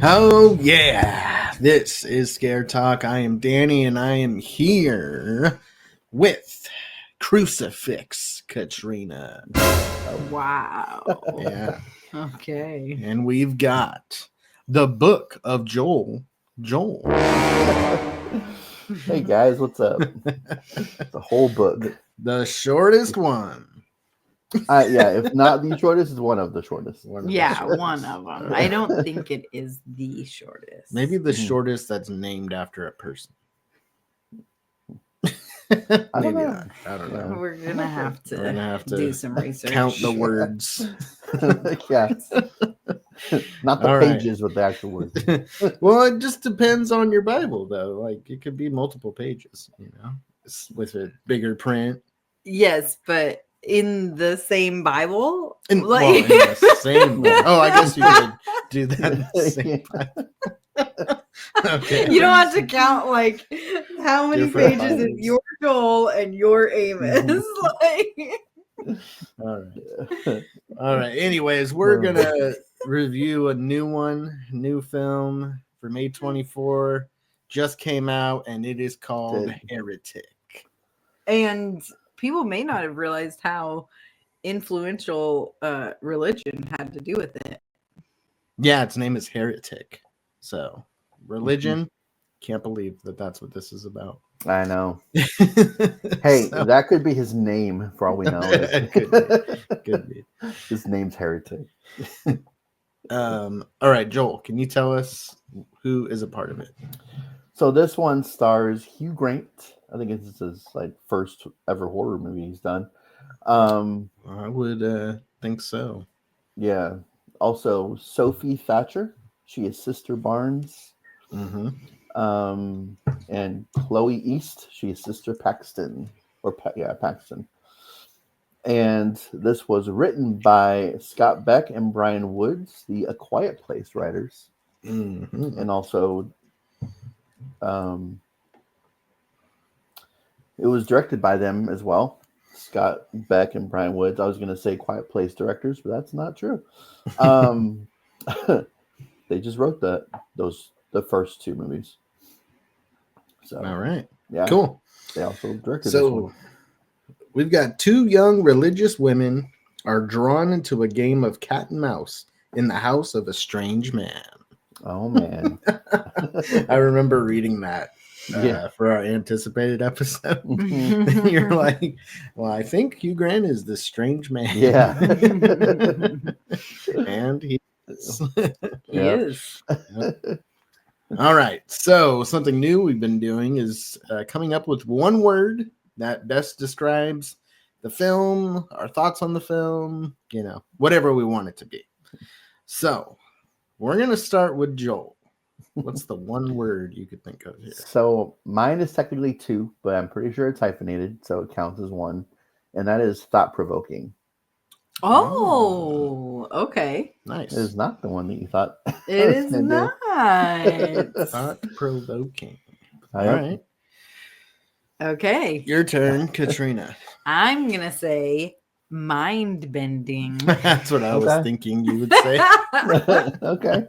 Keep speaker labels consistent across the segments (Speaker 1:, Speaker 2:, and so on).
Speaker 1: Oh, yeah. This is ScareTalk. I am Danny, and I am here with Crucifix Katrina.
Speaker 2: Wow.
Speaker 1: Yeah.
Speaker 2: Okay.
Speaker 1: And we've got the Book of Joel. Joel.
Speaker 3: Hey guys, what's up? The whole book.
Speaker 1: The shortest one.
Speaker 3: Yeah, if not the shortest, is one of the shortest.
Speaker 2: Yeah, one of them. I don't think it is the shortest.
Speaker 1: Maybe the shortest that's named after a person. Maybe
Speaker 3: know.
Speaker 1: not. I don't know.
Speaker 2: We're gonna have to do some research.
Speaker 1: Count the words.
Speaker 3: Yeah. Not the
Speaker 1: All
Speaker 3: pages with the actual words.
Speaker 1: Well, it just depends on your Bible, though. Like, it could be multiple pages, with a bigger print.
Speaker 2: Yes, but in the same Bible?
Speaker 1: In the same. Oh, I guess you could do that in the same Bible. Okay.
Speaker 2: You don't have to count like how many
Speaker 1: Different
Speaker 2: pages is
Speaker 1: Bibles.
Speaker 2: your Joel and your Amos.
Speaker 1: All right. Anyways, we're gonna review a new film for May 24. Just came out, and it is called Heretic.
Speaker 2: And people may not have realized how influential religion had to do with it.
Speaker 1: Yeah, its name is Heretic. So, religion, can't believe that's what this is about.
Speaker 3: I know. Hey, that could be his name for all we know.
Speaker 1: Could be.
Speaker 3: His name's Heretic.
Speaker 1: All right, Joel, can you tell us who is a part of it?
Speaker 3: So this one stars Hugh Grant. I think it's his first ever horror movie he's done.
Speaker 1: I would think so.
Speaker 3: Yeah. Also, Sophie Thatcher. She is Sister Barnes.
Speaker 1: Mm-hmm.
Speaker 3: And Chloe East. She is Sister Paxton. Paxton. And this was written by Scott Beck and Brian Woods, the A Quiet Place writers.
Speaker 1: Mm-hmm.
Speaker 3: And also, it was directed by them as well. Scott Beck and Brian Woods. I was going to say Quiet Place directors, but that's not true. They just wrote the first two movies. So,
Speaker 1: all right.
Speaker 3: Yeah.
Speaker 1: Cool.
Speaker 3: They also directed
Speaker 1: so
Speaker 3: this one.
Speaker 1: We've got two young religious women are drawn into a game of cat and mouse in the house of a strange man.
Speaker 3: Oh, man.
Speaker 1: I remember reading that for our anticipated episode. And you're like, well, I think Hugh Grant is this strange man.
Speaker 3: Yeah.
Speaker 1: And he is.
Speaker 2: He is.
Speaker 1: Yep. All right. So something new we've been doing is coming up with one word that best describes the film, our thoughts on the film, whatever we want it to be. So we're going to start with Joel. What's the one word you could think of here?
Speaker 3: So mine is technically two, but I'm pretty sure it's hyphenated, so it counts as one. And that is thought-provoking.
Speaker 2: Oh, okay.
Speaker 1: Nice.
Speaker 3: It is not the one that you thought.
Speaker 2: It is not.
Speaker 1: Thought-provoking. All
Speaker 3: Yep.
Speaker 1: right.
Speaker 2: Okay.
Speaker 1: Your turn, Katrina.
Speaker 2: I'm going to say mind-bending.
Speaker 1: That's what I was thinking you would say.
Speaker 3: Okay.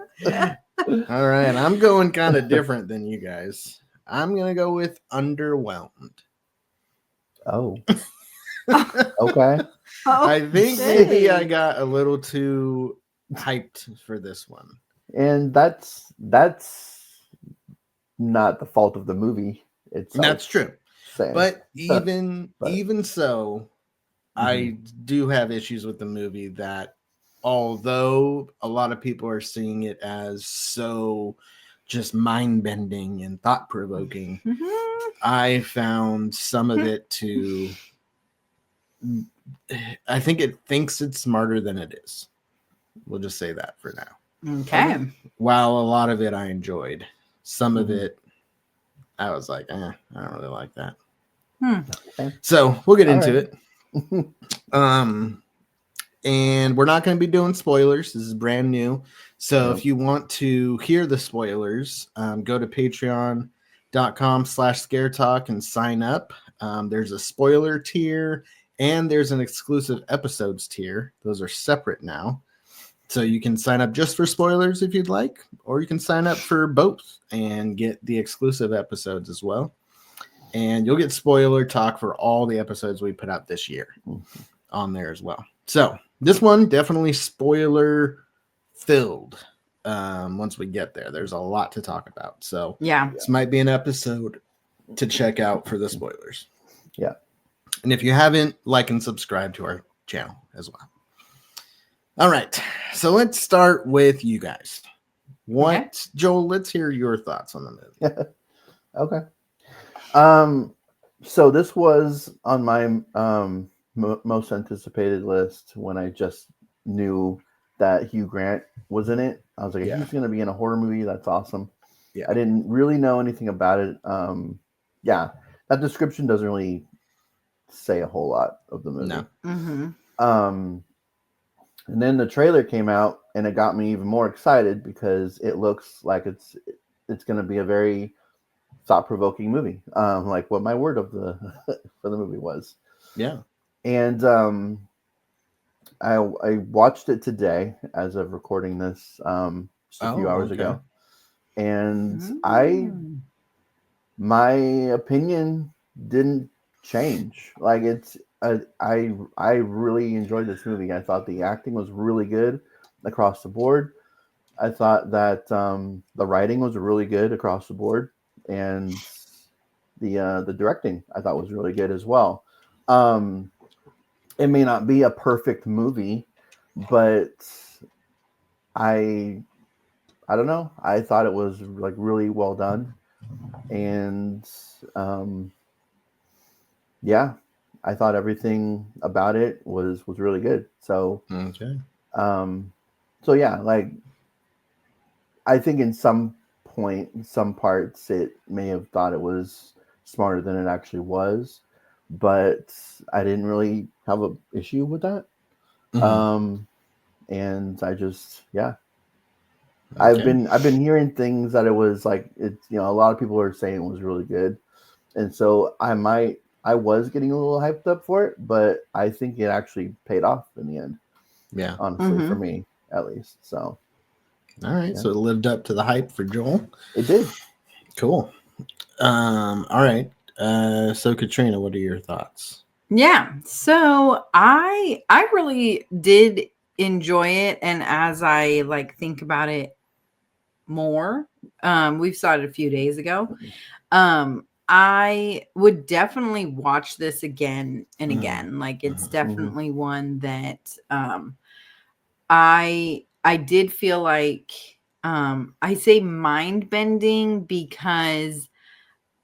Speaker 1: All right. I'm going kind of different than you guys. I'm going to go with underwhelmed.
Speaker 3: Oh. Okay.
Speaker 1: I think maybe I got a little too hyped for this one.
Speaker 3: And that's not the fault of the movie itself.
Speaker 1: That's true. But even so, I do have issues with the movie that, although a lot of people are seeing it as so just mind-bending and thought-provoking, I found some of it to... I think it thinks it's smarter than it is. We'll just say that for now.
Speaker 2: Okay.
Speaker 1: While a lot of it I enjoyed, some of it I was like, I don't really like that.
Speaker 3: Okay.
Speaker 1: So we'll get into it. And we're not going to be doing spoilers. This is brand new. So if you want to hear the spoilers, go to patreon.com/ScareTalk and sign up. There's a spoiler tier and there's an exclusive episodes tier. Those are separate now. So you can sign up just for spoilers if you'd like, or you can sign up for both and get the exclusive episodes as well. And you'll get spoiler talk for all the episodes we put out this year on there as well. So this one definitely spoiler filled. Once we get there, there's a lot to talk about. So
Speaker 2: Yeah.
Speaker 1: this might be an episode to check out for the spoilers.
Speaker 3: Yeah.
Speaker 1: And if you haven't, like and subscribe to our channel as well. All right. So let's start with you guys. Joel, let's hear your thoughts on the movie.
Speaker 3: Okay. So this was on my most anticipated list when I just knew that Hugh Grant was in it. I was like, he's going to be in a horror movie. That's awesome.
Speaker 1: Yeah.
Speaker 3: I didn't really know anything about it. Yeah, that description doesn't really say a whole lot of the movie.
Speaker 1: No.
Speaker 2: Mm-hmm.
Speaker 3: And then the trailer came out, and it got me even more excited because it looks like it's going to be a very thought-provoking movie, like what my word of the for the movie was.
Speaker 1: Yeah.
Speaker 3: And I watched it today as of recording this just a few hours ago, and my opinion didn't change. Like I really enjoyed this movie. I thought the acting was really good across the board. I thought that the writing was really good across the board, and the directing I thought was really good as well. It may not be a perfect movie, but I don't know. I thought it was like really well done, and yeah, I thought everything about it was really good. So so yeah, like I think in some parts it may have thought it was smarter than it actually was, but I didn't really have an issue with that. And I just I've been hearing things that it was like it's a lot of people are saying it was really good, and so I was getting a little hyped up for it, but I think it actually paid off in the end.
Speaker 1: Yeah,
Speaker 3: honestly, for me at least. So
Speaker 1: all right, so it lived up to the hype for Joel.
Speaker 3: It did.
Speaker 1: Cool. All right. So Katrina, what are your thoughts?
Speaker 2: Yeah. So I really did enjoy it, and as I think about it more, we saw it a few days ago. I would definitely watch this again and again. Like it's definitely one that I did feel like I say mind bending because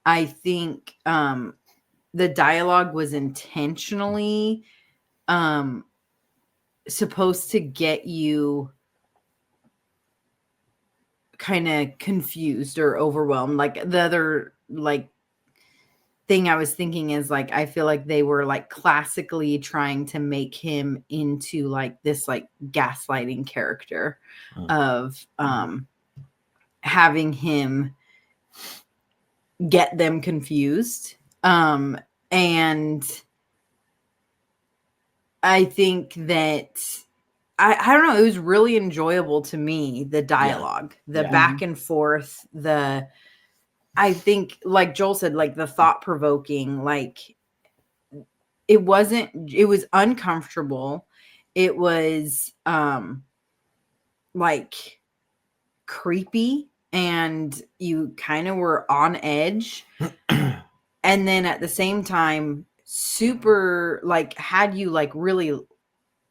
Speaker 2: I think the dialogue was intentionally supposed to get you kind of confused or overwhelmed. Like the other thing I was thinking is I feel like they were classically trying to make him into this gaslighting character of having him get them confused. And I think that I don't know, it was really enjoyable to me, the dialogue, the back and forth, I think, like Joel said, the thought provoking, it was uncomfortable. It was creepy, and you kind of were on edge. And then at the same time, super had you really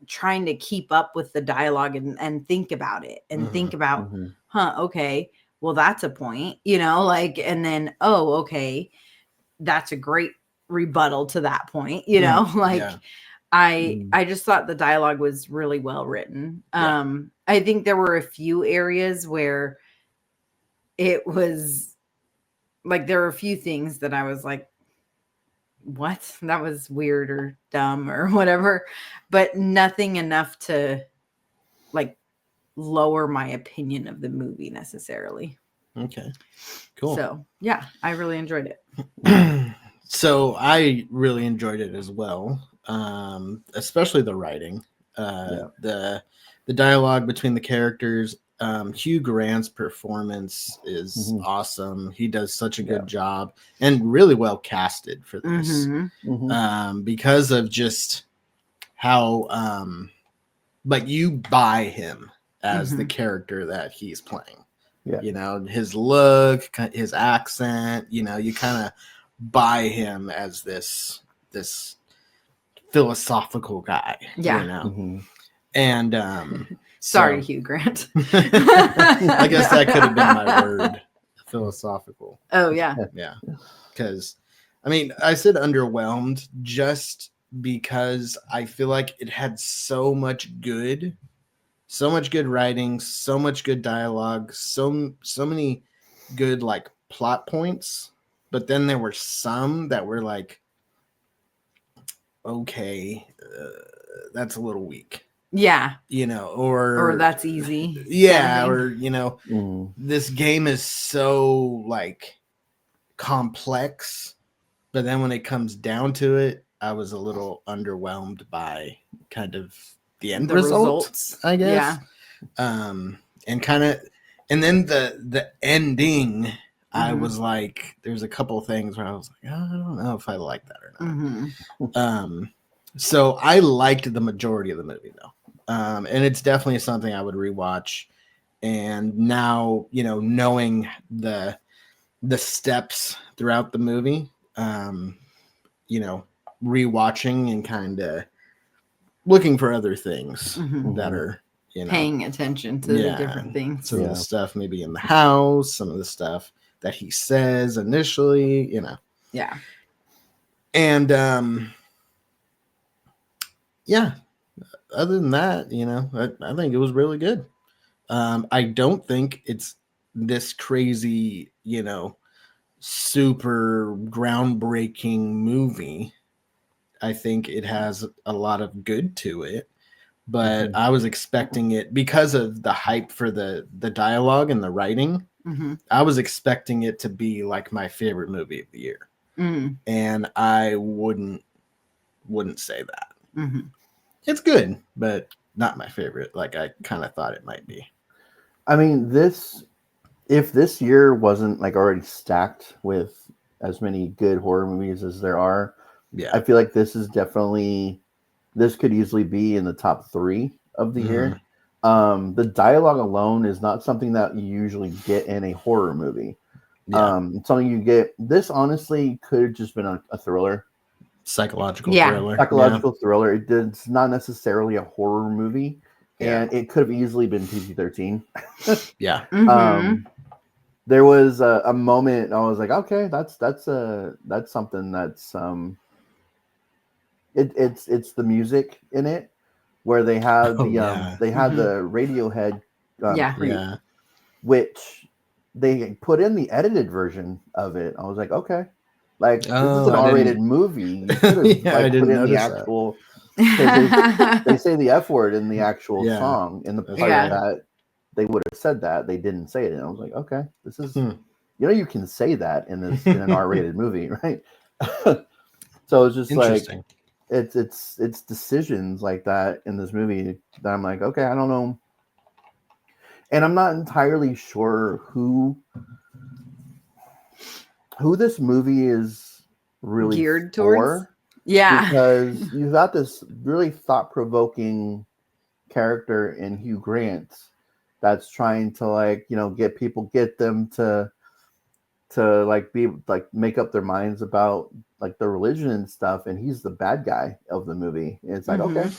Speaker 2: trying to keep up with the dialogue and think about it and think about, okay, well, that's a point, and then, oh, okay, that's a great rebuttal to that point, I just thought the dialogue was really well written. I think there were a few areas where it was there were a few things that I was like, what? That was weird or dumb or whatever, but nothing enough to lower my opinion of the movie necessarily.
Speaker 1: Okay, cool.
Speaker 2: So yeah, I really enjoyed it.
Speaker 1: So I really enjoyed it as well, especially the writing. The the dialogue between the characters. Hugh Grant's performance is
Speaker 3: Mhm.
Speaker 1: awesome. He does such a
Speaker 3: Yeah.
Speaker 1: good job and really well casted for this.
Speaker 2: Mhm.
Speaker 1: Because of just how but you buy him as the character that he's playing.
Speaker 3: Yeah.
Speaker 1: You know, his look, his accent, you know, you kind of buy him as this philosophical guy.
Speaker 2: Yeah.
Speaker 1: You know.
Speaker 3: Mhm.
Speaker 1: And
Speaker 2: Sorry,
Speaker 1: so-
Speaker 2: Hugh Grant.
Speaker 1: I guess that could have been my word. Philosophical.
Speaker 2: Oh yeah.
Speaker 1: Yeah. Because I mean, I said underwhelmed just because I feel like it had so much good writing, so much good dialogue, so many good like plot points, but then there were some that were like, okay, that's a little weak,
Speaker 2: Yeah.
Speaker 1: you know, or
Speaker 2: that's easy.
Speaker 1: yeah,
Speaker 2: sounding.
Speaker 1: or you know,
Speaker 3: Mhm.
Speaker 1: this game is so like complex, but then when it comes down to it, I was a little underwhelmed by kind of the end result,
Speaker 2: results.
Speaker 1: I guess.
Speaker 2: Yeah.
Speaker 1: And kind of, and then the ending, I was like, there's a couple things where I was like, oh, I don't know if I like that or not. So I liked the majority of the movie though. And it's definitely something I would rewatch. And now, you know, knowing the steps throughout the movie, you know, rewatching and kind of looking for other things that are, you know,
Speaker 2: paying attention to the different things.
Speaker 1: some of the stuff maybe in the house, some of the stuff that he says initially, you know.
Speaker 2: Yeah.
Speaker 1: And yeah, other than that, you know, I think it was really good. I don't think it's this crazy, you know, super groundbreaking movie. I think it has a lot of good to it, but I was expecting it because of the hype for the dialogue and the writing. I was expecting it to be like my favorite movie of the year, and I wouldn't say that. It's good, but not my favorite. Like I kind of thought it might be.
Speaker 3: I mean, if this year wasn't like already stacked with as many good horror movies as there are,
Speaker 1: Yeah,
Speaker 3: I feel like this could easily be in the top 3 of the year. The dialogue alone is not something that you usually get in a horror movie.
Speaker 1: Yeah.
Speaker 3: Something you get. This honestly could have just been a thriller,
Speaker 1: Psychological thriller.
Speaker 3: thriller. It's not necessarily a horror movie, and it could have easily been PG-13.
Speaker 1: Yeah.
Speaker 3: There was a moment I was like, okay, that's something that's it's the music in it where they had the Radiohead creep, which they put in the edited version of it. I was like, okay, like this is an R-rated movie. You could have put in the actual because they say the F word in the actual song in the part that they would have said that they didn't say it, and I was like, okay, this is you know you can say that in an R-rated movie, right? So it's just like it's decisions like that in this movie that I'm like, okay, I don't know, and I'm not entirely sure who this movie is really
Speaker 2: geared
Speaker 3: towards.
Speaker 2: towards. Yeah,
Speaker 3: because you've got this really thought-provoking character in Hugh Grant that's trying to like get them to like be like make up their minds about like the religion and stuff, and he's the bad guy of the movie. And it's like okay,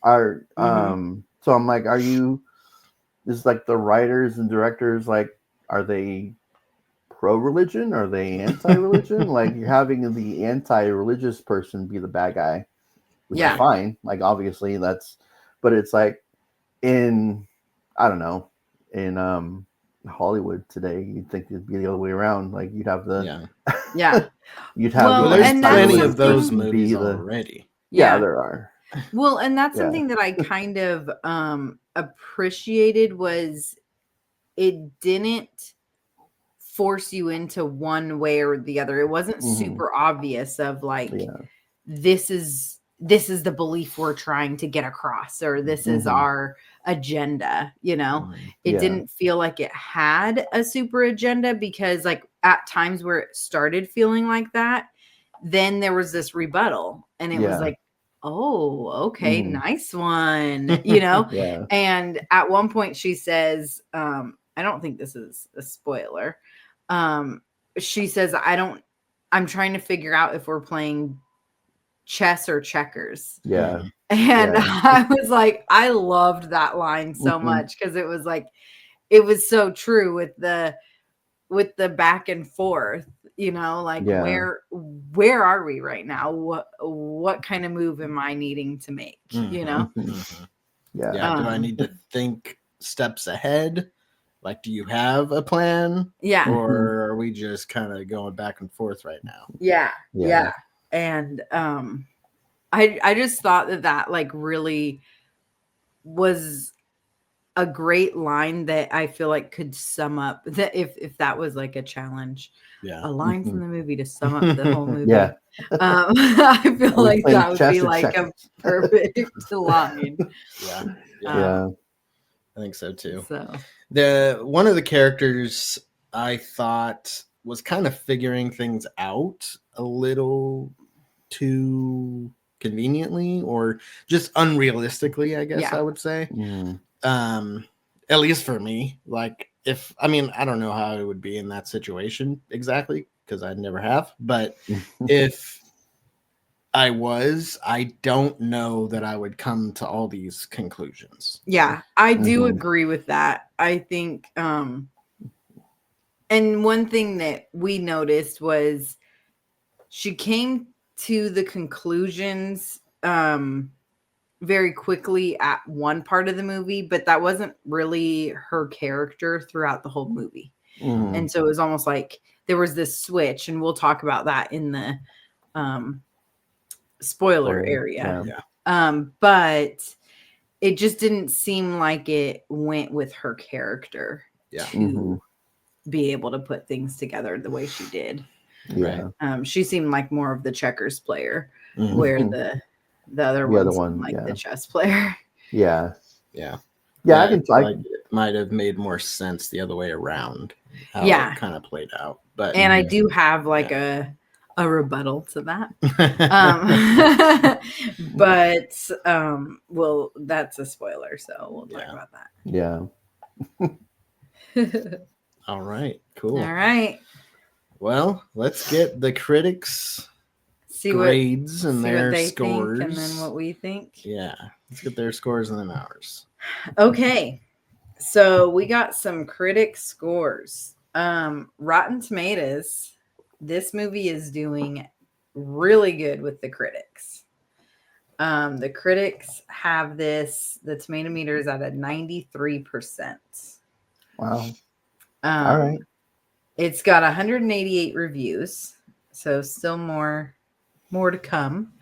Speaker 3: so I'm like, is like the writers and directors like, are they pro-religion? Are they anti-religion? Like you're having the anti-religious person be the bad guy, which is fine. Like obviously but it's like I don't know, in Hollywood today, you'd think it'd be the other way around. Like you'd have you'd have
Speaker 1: there's plenty of those movies already.
Speaker 3: Yeah, there are.
Speaker 2: Well, and that's something that I kind of appreciated was it didn't force you into one way or the other. It wasn't super obvious of like this is this is the belief we're trying to get across, or this is our agenda, you know. It didn't feel like it had a super agenda, because like at times where it started feeling like that, then there was this rebuttal, and it was like, oh, okay, nice one, you know. And at one point she says, I don't think this is a spoiler, she says, I'm trying to figure out if we're playing chess or checkers. And I was like, I loved that line so much, because it was like, it was so true with the back and forth, you know, like where are we right now? What kind of move am I needing to make? You know?
Speaker 1: Do I need to think steps ahead? Like, do you have a plan? Or are we just kind of going back and forth right now? And I just thought that like really was a great line that I feel like could sum up that if that was like a challenge, a line from the movie to sum up the whole movie. I feel like that would be like a perfect line. I think so too. So one of the characters I thought was kind of figuring things out a little too conveniently, or just unrealistically, I guess I would say. At least for me, like, I don't know how it would be in that situation exactly, because I never have, but if I don't know that I would come to all these conclusions. I do agree with that. I think and one thing that we noticed was she came to the conclusions very quickly at one part of the movie, but that wasn't really her character throughout the whole movie. And so it was almost like there was this switch, and we'll talk about that in the spoiler area. But it just didn't seem like it went with her character to be able to put things together the way she did. She seemed like more of the checkers player, where the other one like the chess player. I can like it might have made more sense the other way around, how it kind of played out. But
Speaker 2: I do have like a rebuttal to that. But well, that's a spoiler, so we'll talk about that.
Speaker 1: All right, cool.
Speaker 2: All right.
Speaker 1: Well, let's get the critics' grades and their scores,
Speaker 2: and then what we think.
Speaker 1: Let's get their scores and then ours.
Speaker 2: Okay, so we got some critic scores. Rotten Tomatoes, this movie is doing really good with the critics. The critics have this, the tomato meter is at a 93%.
Speaker 3: Wow. All right.
Speaker 2: It's got 188 reviews, so still more to come.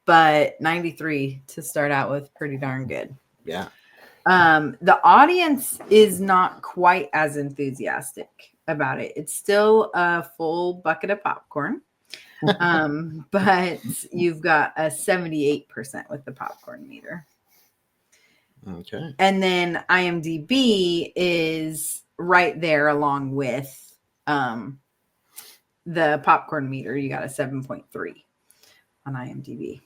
Speaker 2: But 93 to start out with, pretty darn good. The audience is not quite as enthusiastic about it. It's still a full bucket of popcorn. But you've got a 78% with the popcorn meter.
Speaker 1: Okay.
Speaker 2: And then IMDb is right there along with the popcorn meter. You got a 7.3 on IMDb.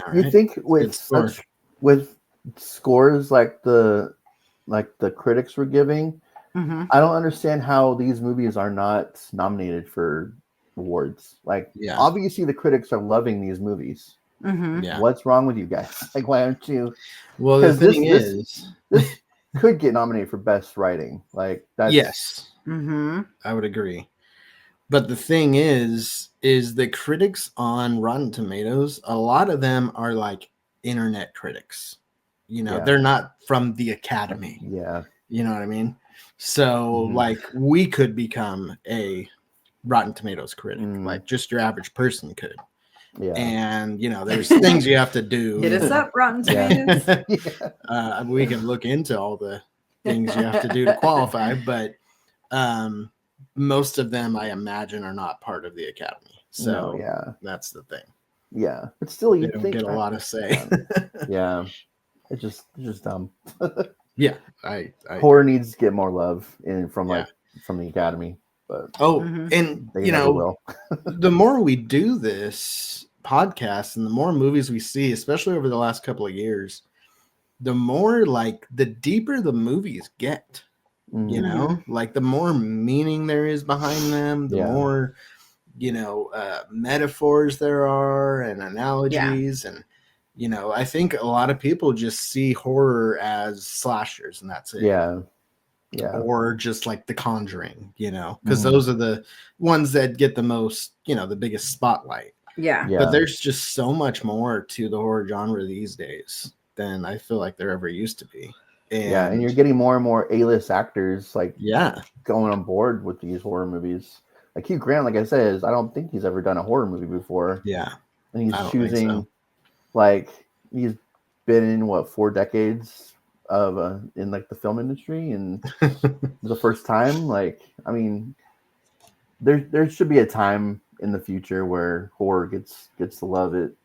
Speaker 3: All right. You think with scores like the critics were giving, I don't understand how these movies are not nominated for awards. Like, obviously the critics are loving these movies. What's wrong with you guys? Like, why aren't you?
Speaker 1: Well, the thing is,
Speaker 3: this could get nominated for best writing. Like, that's
Speaker 1: I would agree. But the thing is the critics on Rotten Tomatoes, a lot of them are like internet critics. You know, they're not from the Academy. You know what I mean? So like, we could become a Rotten Tomatoes critic, like just your average person could. And you know, there's things you have to do.
Speaker 2: Hit us up, Rotten Tomatoes.
Speaker 1: We can look into all the things you have to do to qualify, but most of them, I imagine, are not part of the Academy. So that's the thing.
Speaker 3: Yeah, but still,
Speaker 1: They
Speaker 3: you
Speaker 1: don't
Speaker 3: think
Speaker 1: get a lot of say.
Speaker 3: yeah, it's just dumb.
Speaker 1: Yeah, I
Speaker 3: Horror needs to get more love from
Speaker 1: Yeah.
Speaker 3: from the Academy, but
Speaker 1: and
Speaker 3: they
Speaker 1: you
Speaker 3: never
Speaker 1: know,
Speaker 3: will.
Speaker 1: the more we do this podcast and the more movies we see, especially over the last couple of years, the more like the deeper the movies get. You know, like the more meaning there is behind them, the more, you know, metaphors there are and analogies. And, you know, I think a lot of people just see horror as slashers and that's it.
Speaker 3: Yeah.
Speaker 1: Or just like The Conjuring, you know, because those are the ones that get the most, you know, the biggest spotlight.
Speaker 2: Yeah.
Speaker 1: But there's just so much more to the horror genre these days than I feel like there ever used to be.
Speaker 3: And you're getting more and more A-list actors going on board with these horror movies. Like Hugh Grant, like I said, I don't think he's ever done a horror movie before.
Speaker 1: Yeah.
Speaker 3: And he's choosing like he's been in 4 decades of in like the film industry, and the first time, like, I mean, there should be a time in the future where horror gets the love it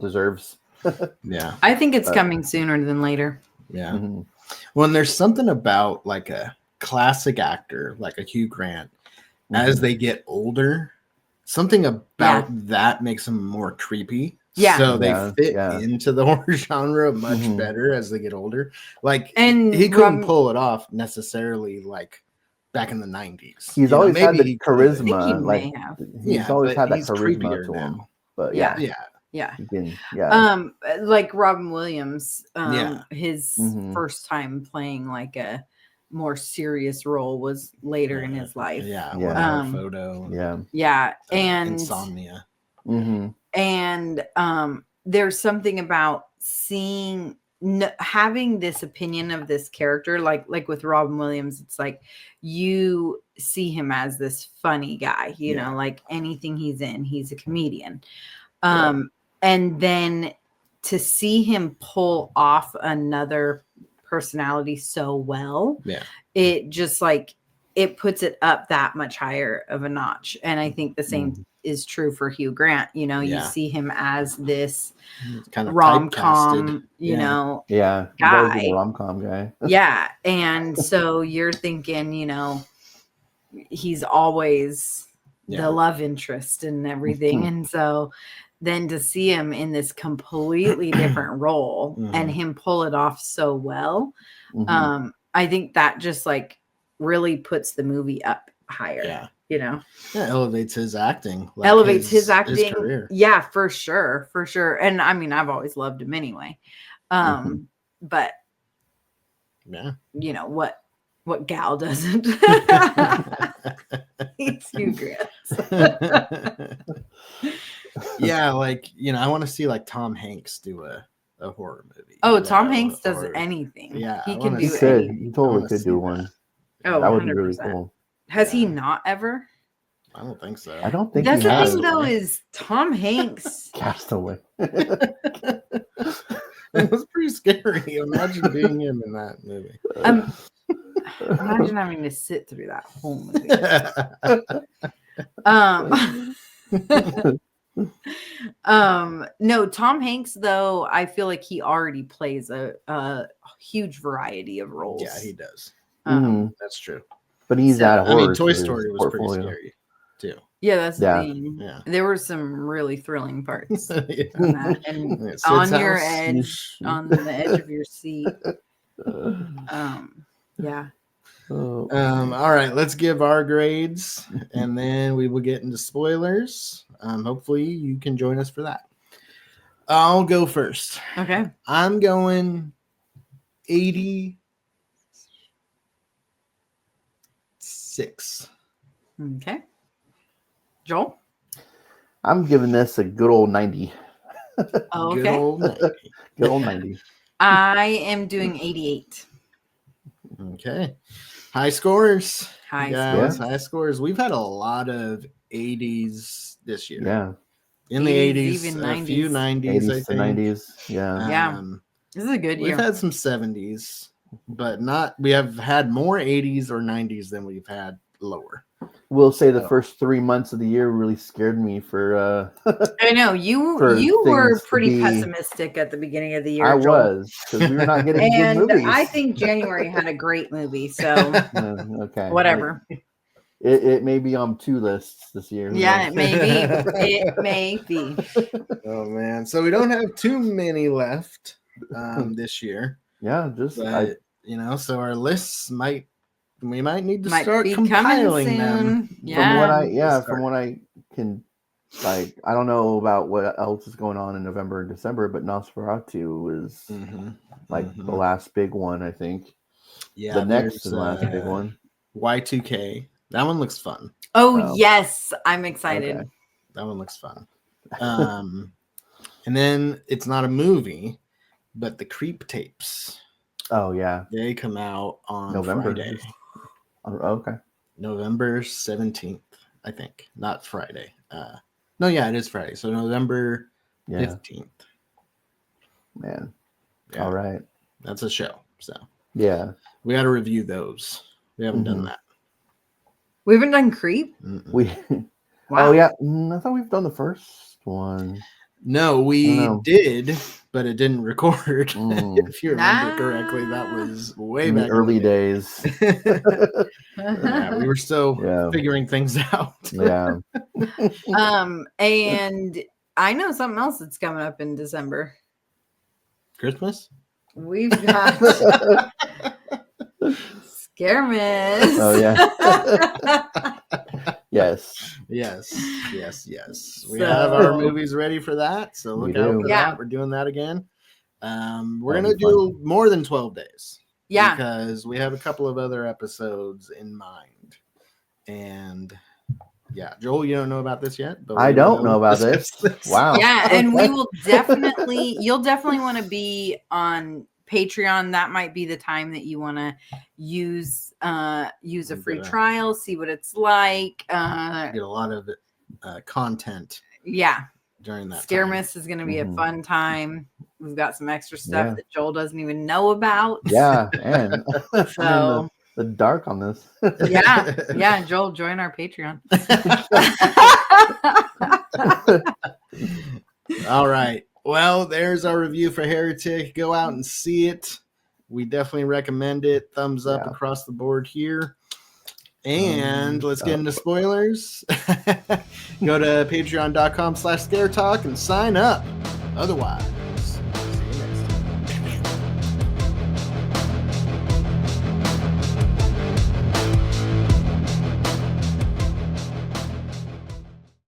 Speaker 3: deserves.
Speaker 2: I think it's coming sooner than later.
Speaker 1: Well, and there's something about like a classic actor like a Hugh Grant as they get older, something about that makes them more creepy. So they fit into the horror genre much better as they get older. Like, and he couldn't pull it off necessarily like back in the 90s.
Speaker 3: He's always had the charisma. Like, he's always had that charisma to him. But
Speaker 2: like Robin Williams, his first time playing like a more serious role was later in his life.
Speaker 1: Photo.
Speaker 2: And
Speaker 1: Insomnia.
Speaker 2: And there's something about having this opinion of this character, like with Robin Williams, it's like you see him as this funny guy, you know, like anything he's in, he's a comedian. And then to see him pull off another personality so well, it just like it puts it up that much higher of a notch. And I think the same is true for Hugh Grant. You know, you see him as this
Speaker 1: kind of
Speaker 2: rom-com, you know, guy,
Speaker 3: rom-com guy.
Speaker 2: And so you're thinking, you know, he's always the love interest and everything, and so then to see him in this completely different role and him pull it off so well, I think that just like really puts the movie up higher. You know,
Speaker 1: elevates his acting,
Speaker 2: his career. Yeah, for sure. And I mean, I've always loved him anyway. But you know what gal doesn't? It's Hugh Grant.
Speaker 1: Like, you know, I want to see like Tom Hanks do a horror movie.
Speaker 2: Tom Hanks does anything. He can do
Speaker 3: anything. He totally could do one.
Speaker 2: That
Speaker 3: would be really cool.
Speaker 2: Has he not ever?
Speaker 1: I don't think so.
Speaker 3: I don't think
Speaker 2: that's the thing though, is Tom Hanks
Speaker 3: Castaway.
Speaker 1: It was pretty scary. Imagine being him in that movie.
Speaker 2: Imagine having to sit through that whole movie. No, Tom Hanks though, I feel like he already plays a huge variety of roles.
Speaker 1: Yeah, he does. That's true.
Speaker 3: But he's at horror.
Speaker 1: I mean, Toy Story was pretty scary too.
Speaker 2: Yeah, that's the thing. Yeah. There were some really thrilling parts on that. And on your edge, on the edge of your seat.
Speaker 1: All right, let's give our grades and then we will get into spoilers. Hopefully you can join us for that. I'll go first.
Speaker 2: Okay.
Speaker 1: I'm going 86.
Speaker 2: Okay. Joel?
Speaker 3: I'm giving this a good old 90.
Speaker 2: Oh, okay.
Speaker 1: Good old 90.
Speaker 3: Good old 90.
Speaker 2: I am doing 88.
Speaker 1: Okay. High scores.
Speaker 2: High
Speaker 1: scores. We've had a lot of 80s this year.
Speaker 3: Yeah.
Speaker 1: In the 80s,
Speaker 2: even 90s.
Speaker 1: A few 90s,
Speaker 3: 80s
Speaker 1: I
Speaker 3: to
Speaker 1: think.
Speaker 3: 90s. Yeah.
Speaker 2: This is a good year.
Speaker 1: We've had some 70s, but we have had more 80s or 90s than we've had lower.
Speaker 3: We'll say the first 3 months of the year really scared me for.
Speaker 2: I know you
Speaker 3: for
Speaker 2: were
Speaker 3: things to
Speaker 2: pretty
Speaker 3: be-
Speaker 2: pessimistic at the beginning of the year.
Speaker 3: I
Speaker 2: Joel.
Speaker 3: was, because we were not getting good
Speaker 2: And
Speaker 3: movies.
Speaker 2: I think January had a great movie, so
Speaker 3: Okay.
Speaker 2: whatever.
Speaker 3: It may be on 2 lists this year. who
Speaker 2: Yeah,
Speaker 3: knows?
Speaker 2: it may be. It may be.
Speaker 1: Oh man, so we don't have too many left this year,
Speaker 3: Yeah,
Speaker 1: but so our lists we might need to
Speaker 2: Might
Speaker 1: start
Speaker 2: be
Speaker 1: compiling
Speaker 2: coming
Speaker 1: them.
Speaker 2: soon. Yeah.
Speaker 3: From what I can, like, I don't know about what else is going on in November and December, but Nosferatu is the last big one, I think.
Speaker 1: Yeah,
Speaker 3: the next and last big one.
Speaker 1: Y2K. That one looks fun.
Speaker 2: Oh yes, I'm excited.
Speaker 3: Okay.
Speaker 1: That one looks fun. And then it's not a movie, but the Creep tapes.
Speaker 3: Oh yeah,
Speaker 1: They come out on
Speaker 3: November.
Speaker 1: Friday.
Speaker 3: Okay.
Speaker 1: November 17th, I think. Not Friday. No, yeah, it is Friday. So November 15th.
Speaker 3: Man.
Speaker 1: Yeah.
Speaker 3: All right.
Speaker 1: That's a show. So
Speaker 3: yeah,
Speaker 1: we got to review those. We haven't done that.
Speaker 2: We haven't done Creep.
Speaker 3: We.
Speaker 2: Wow.
Speaker 3: Oh yeah, I thought we've done the first one.
Speaker 1: No, we did, but it didn't record. If you remember correctly, that was way
Speaker 3: in
Speaker 1: back
Speaker 3: the early days.
Speaker 1: Yeah, we were still figuring things out.
Speaker 3: Yeah.
Speaker 2: And I know something else that's coming up in December.
Speaker 1: Christmas?
Speaker 2: We've got Scaremas.
Speaker 3: Oh yeah. Yes.
Speaker 1: We have our movies ready for that. So look out for
Speaker 2: Yeah.
Speaker 1: that. We're doing that again. We're
Speaker 3: That'll
Speaker 1: going to
Speaker 3: be fun.
Speaker 1: do more than 12 days.
Speaker 2: Yeah.
Speaker 1: Because we have a couple of other episodes in mind. And yeah, Joel, you don't know about this yet? But
Speaker 3: I don't know about this. Wow.
Speaker 2: Yeah, and we will you'll definitely want to be on Patreon. That might be the time that you want to use a free trial, see what it's like.
Speaker 1: Get a lot of content.
Speaker 2: Yeah.
Speaker 1: During that
Speaker 2: Scaremas is going to be a fun time. We've got some extra stuff that Joel doesn't even know about.
Speaker 3: Yeah, and
Speaker 2: so
Speaker 3: the dark on this.
Speaker 2: yeah, Joel, join our Patreon.
Speaker 1: All right. Well, there's our review for Heretic. Go out and see it. We definitely recommend it. Thumbs up across the board here. And let's get into spoilers. Go to patreon.com/ScareTalk and sign up. Otherwise.